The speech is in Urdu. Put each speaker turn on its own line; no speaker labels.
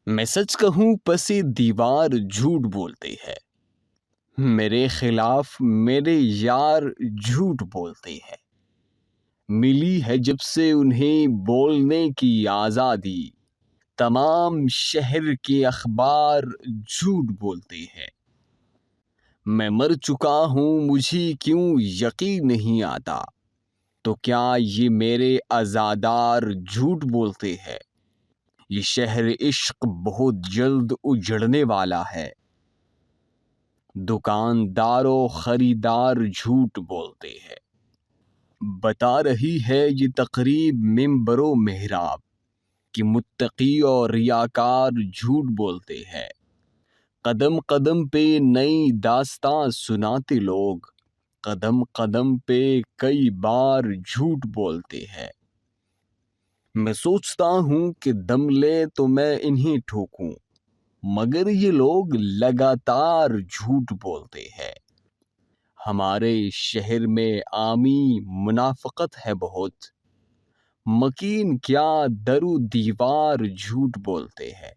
میں سچ کہوں پسی دیوار جھوٹ بولتے ہیں، میرے خلاف میرے یار جھوٹ بولتے ہیں۔ ملی ہے جب سے انہیں بولنے کی آزادی، تمام شہر کے اخبار جھوٹ بولتے ہیں۔ میں مر چکا ہوں مجھے کیوں یقین نہیں آتا، تو کیا یہ میرے عزادار جھوٹ بولتے ہیں؟ یہ شہر عشق بہت جلد اجڑنے والا ہے، دکاندار و خریدار جھوٹ بولتے ہیں۔ بتا رہی ہے یہ تقریب ممبر و محراب کہ متقی اور ریاکار جھوٹ بولتے ہیں۔ قدم قدم پہ نئی داستاں سناتے لوگ، قدم قدم پہ کئی بار جھوٹ بولتے ہیں۔ میں سوچتا ہوں کہ دم لے تو میں انہیں ٹھوکوں، مگر یہ لوگ لگاتار جھوٹ بولتے ہیں۔ ہمارے شہر میں عامی منافقت ہے بہت، مکین کیا در و دیوار جھوٹ بولتے ہیں۔